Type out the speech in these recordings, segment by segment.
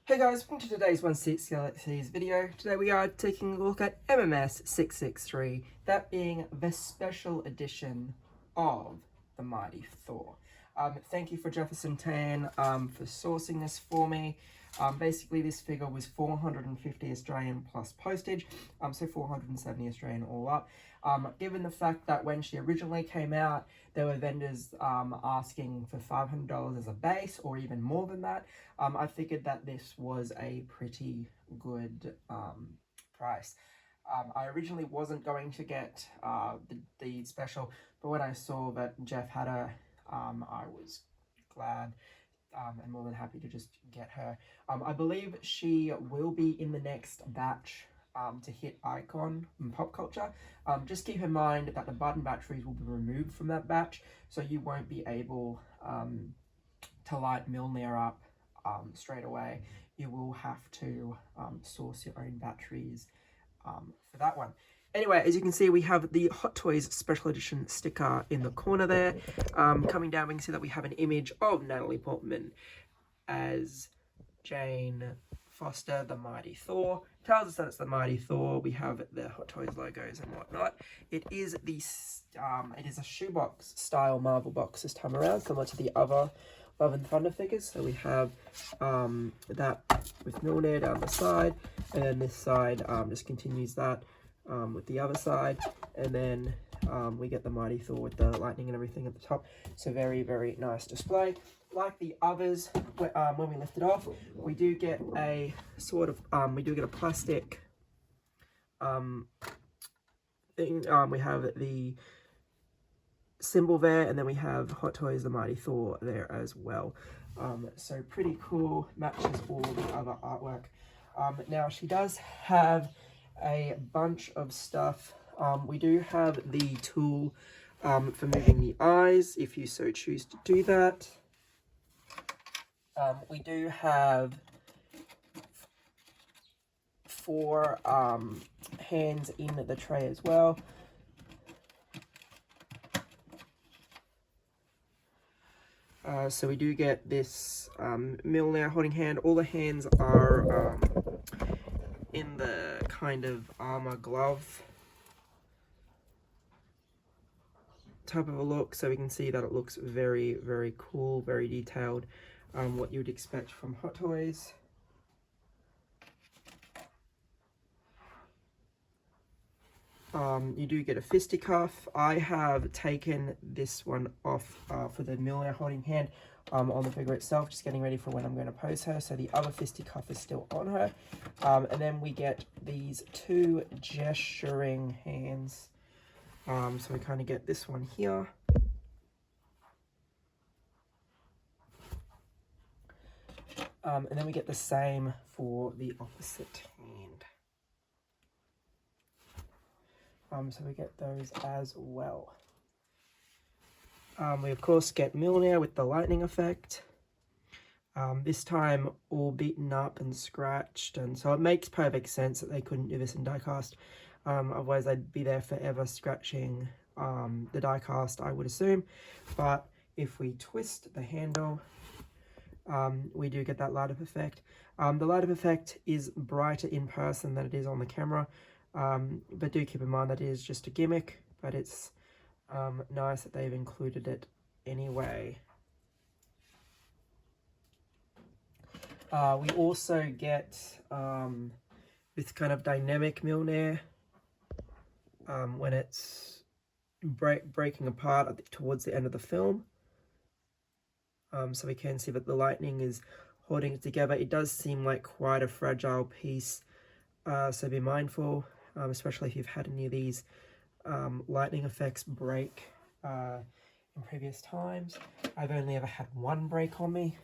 Hey guys, welcome to today's 1/6 Galaxies video. Today we are taking a look at MMS 663, that being the special edition of the Mighty Thor. Thank you for Jefferson Tan for sourcing this for me. Basically this figure was 450 Australian plus postage, so 470 Australian all up. Given the fact that when she originally came out, there were vendors asking for $500 as a base or even more than that, I figured that this was a pretty good price. I originally wasn't going to get the special, but when I saw that Jeff had her, I was glad and more than happy to just get her. I believe she will be in the next batch to hit Icon and Pop Culture. Just keep in mind that the button batteries will be removed from that batch, so you won't be able to light Mjolnir up straight away. You will have to source your own batteries for that one. Anyway, as you can see, we have the Hot Toys Special Edition sticker in the corner there. Coming down, we can see that we have an image of Natalie Portman as Jane Foster, the Mighty Thor. Tells us that it's the Mighty Thor. We have the Hot Toys logos and whatnot. It is a shoebox style Marvel box this time around, similar to the other Love and Thunder figures. So we have that with Mjolnir down the side, and then this side just continues that with the other side, and then we get the Mighty Thor with the lightning and everything at the top. So very, very nice display. Like the others, when we lift it off, we do get a sort of a plastic thing. We have the symbol there, and then we have Hot Toys the Mighty Thor there as well. So pretty cool, matches all the other artwork. Now she does have a bunch of stuff. We do have the tool for moving the eyes, if you so choose to do that. We do have 4 hands in the tray as well. So we do get this Mjolnir holding hand. All the hands are in the kind of armor glove type of a look, so we can see that it looks very, very cool, very detailed, what you would expect from Hot Toys. You do get a fisticuff. I have taken this one off for the Mjolnir holding hand on the figure itself, just getting ready for when I'm going to pose her. So the other fisticuff is still on her. And then we get these 2 gesturing hands. So we kind of get this one here. And then we get the same for the opposite hand. So we get those as well. We of course get Mjolnir with the lightning effect. This time all beaten up and scratched, and so it makes perfect sense that they couldn't do this in diecast. Otherwise they'd be there forever scratching the diecast, I would assume. But if we twist the handle, we do get that light up effect. The light up effect is brighter in person than it is on the camera. But do keep in mind that it is just a gimmick, but it's nice that they've included it anyway. We also get this kind of dynamic Mjolnir when it's breaking apart towards the end of the film. So we can see that the lightning is holding it together. It does seem like quite a fragile piece, so be mindful. Especially if you've had any of these lightning effects break in previous times. I've only ever had one break on me.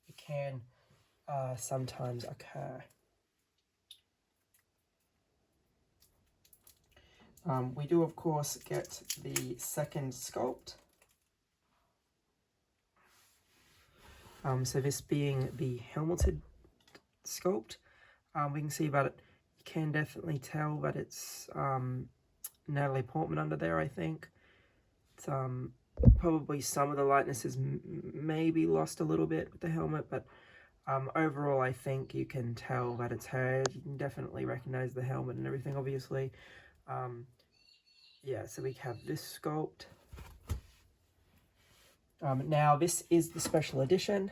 It can sometimes occur. We do of course get the second sculpt. So this being the helmeted sculpt, we can see that it can definitely tell that it's Natalie Portman under there, I think. It's probably some of the lightness is maybe lost a little bit with the helmet, but Overall, I think you can tell that it's her. You can definitely recognize the helmet and everything, obviously. Yeah, so we have this sculpt. Now, this is the special edition.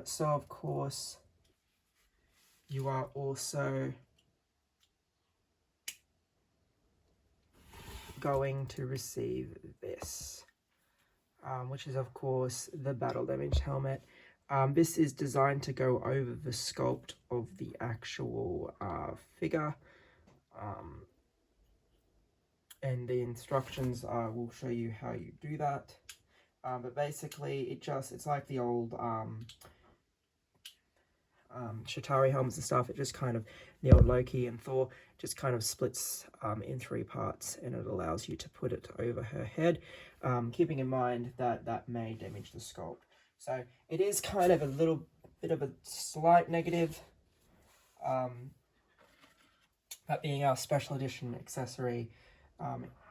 So, of course, you are also going to receive this, which is, of course, the battle damage helmet. This is designed to go over the sculpt of the actual figure. And the instructions will show you how you do that. But basically, it's like the old Shatari helmets and stuff. It just kind of, the old Loki and Thor, just kind of splits in 3 parts, and it allows you to put it over her head, keeping in mind that that may damage the sculpt. So it is kind of a little bit of a slight negative. That being our special edition accessory,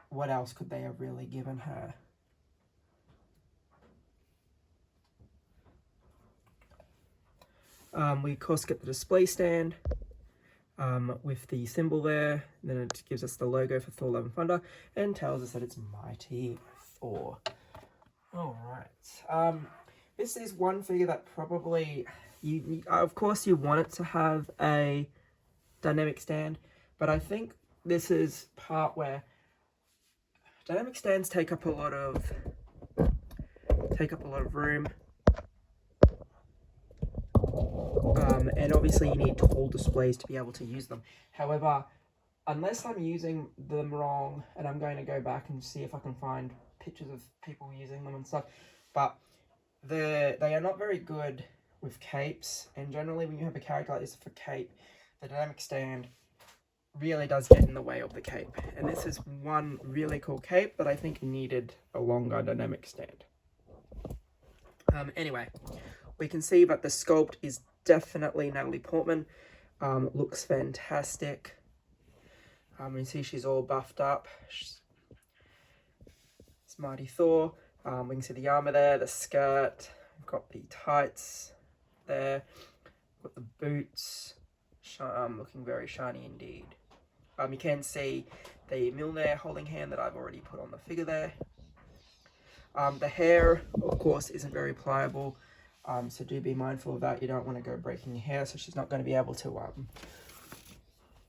what else could they have really given her? We of course get the display stand with the symbol there. Then it gives us the logo for Thor Love and Thunder and tells us that it's Mighty Thor. Alright. This is one figure that probably, of course you want it to have a dynamic stand, but I think this is part where dynamic stands take up a lot of room. And obviously you need tall displays to be able to use them. However, unless I'm using them wrong, and I'm going to go back and see if I can find pictures of people using them and stuff, but they are not very good with capes, and generally when you have a character like this for cape, the dynamic stand really does get in the way of the cape. And this is one really cool cape that I think needed a longer dynamic stand. Anyway, we can see that the sculpt is definitely Natalie Portman. Looks fantastic. You see she's all buffed up. It's Mighty Thor. We can see the armor there, the skirt. We've got the tights there. We've got the boots. Looking very shiny indeed. You can see the Mjolnir holding hand that I've already put on the figure there. The hair, of course, isn't very pliable. So do be mindful of that. You don't want to go breaking your hair, so she's not going to be able to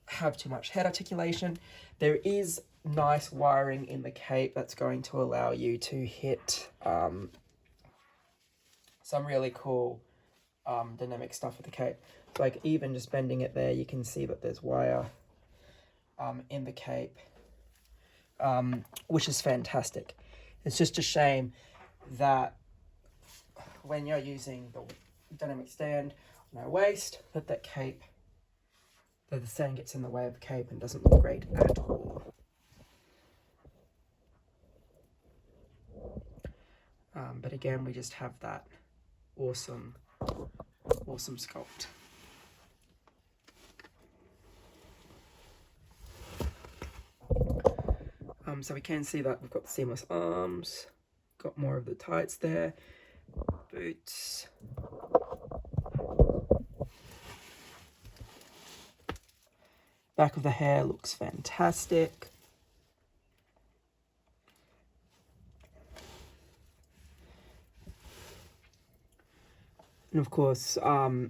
have too much head articulation. There is nice wiring in the cape that's going to allow you to hit some really cool dynamic stuff with the cape. Like even just bending it there, you can see that there's wire in the cape, which is fantastic. It's just a shame that when you're using the dynamic stand on our waist, that cape, that the stand gets in the way of the cape and doesn't look great at all. But again, we just have that awesome sculpt. So we can see that we've got the seamless arms, got more of the tights there, boots. Back of the hair looks fantastic. And of course,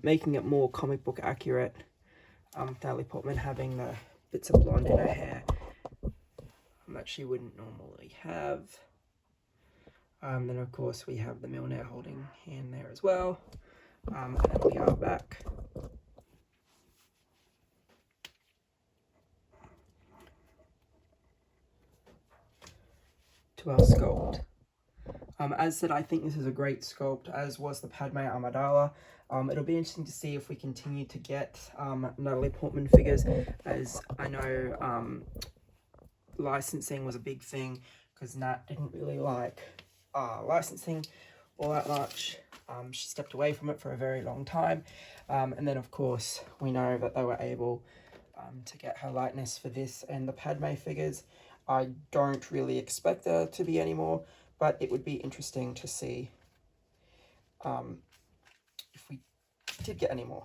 making it more comic book accurate, Natalie Portman having the bits of blonde in her hair that she wouldn't normally have. Then of course we have the Mjolnir holding hand there as well. And then we are back to our sculpt. As said, I think this is a great sculpt, as was the Padme Amidala. It'll be interesting to see if we continue to get Natalie Portman figures, as I know licensing was a big thing, because Nat didn't really like licensing all that much. She stepped away from it for a very long time. And then, of course, we know that they were able to get her likeness for this and the Padme figures. I don't really expect there to be any more, but it would be interesting to see if we did get any more.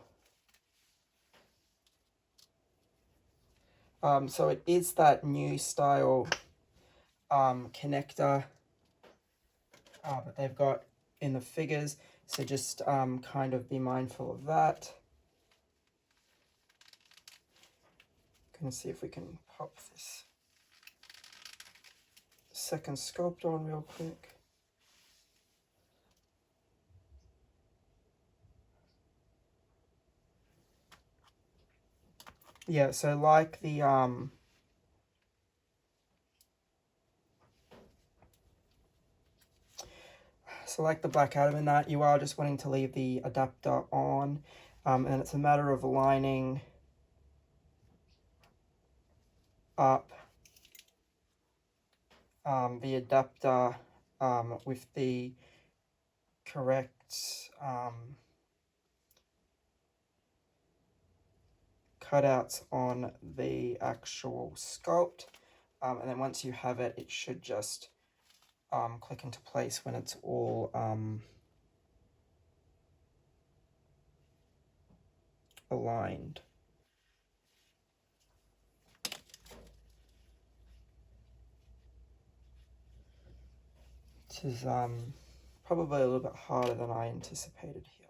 So it is that new style connector that they've got in the figures, so just kind of be mindful of that. Gonna see if we can pop this second sculpt on real quick. Yeah, so like the Black Adam in that, you are just wanting to leave the adapter on, and it's a matter of lining up the adapter with the correct cutouts on the actual sculpt, and then once you have it, it should just click into place when it's all aligned. This is probably a little bit harder than I anticipated here.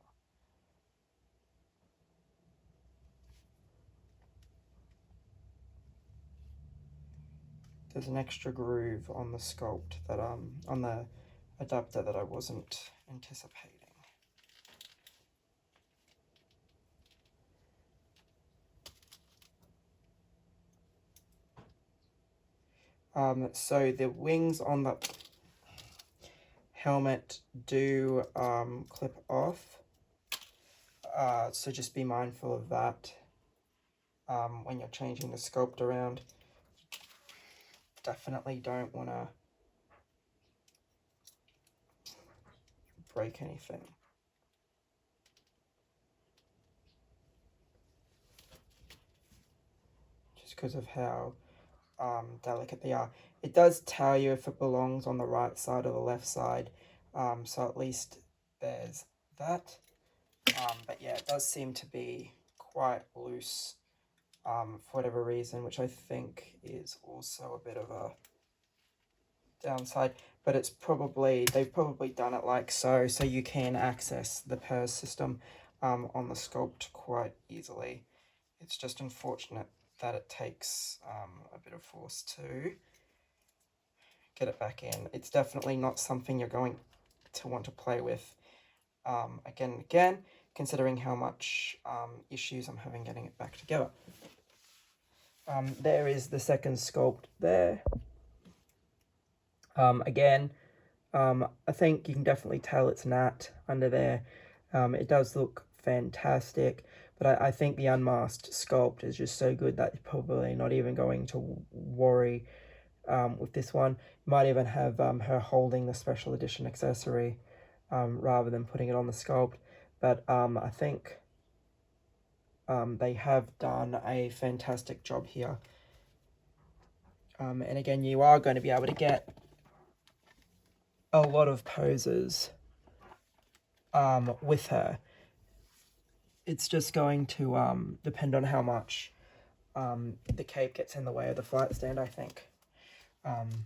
There's an extra groove on the sculpt that on the adapter that I wasn't anticipating. So the wings on the helmet do clip off, so just be mindful of that when you're changing the sculpt around. Definitely don't want to break anything. Just because of how delicate they are. It does tell you if it belongs on the right side or the left side, so at least there's that. But yeah, it does seem to be quite loose for whatever reason, which I think is also a bit of a downside, but it's probably, they've probably done it like so you can access the PERS system on the sculpt quite easily. It's just unfortunate that it takes a bit of force to get it back in. It's definitely not something you're going to want to play with again and again, considering how much issues I'm having getting it back together. There is the second sculpt there. Again, I think you can definitely tell it's matte under there. It does look fantastic, but I think the unmasked sculpt is just so good that you're probably not even going to worry with this one. You might even have her holding the special edition accessory rather than putting it on the sculpt, but I think they have done a fantastic job here. And again, you are going to be able to get a lot of poses with her. It's just going to depend on how much the cape gets in the way of the flight stand, I think. And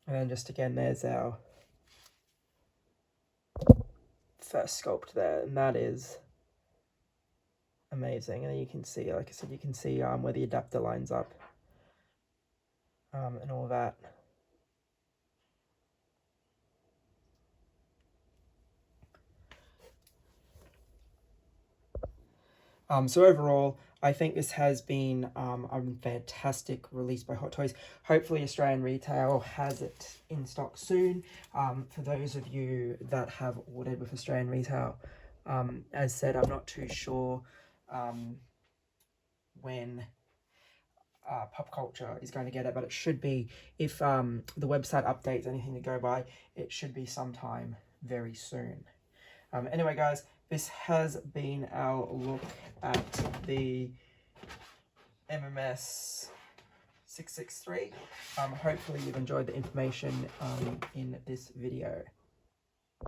then just again, there's our first sculpt there, and that is amazing. And then you can see, like I said, you can see where the adapter lines up and all that. So overall, I think this has been a fantastic release by Hot Toys. Hopefully Australian retail has it in stock soon. For those of you that have ordered with Australian retail, as said, I'm not too sure when Pop Culture is going to get it, but it should be, if the website updates anything to go by, it should be sometime very soon. Anyway, guys, this has been our look at the MMS 663. Hopefully you've enjoyed the information in this video.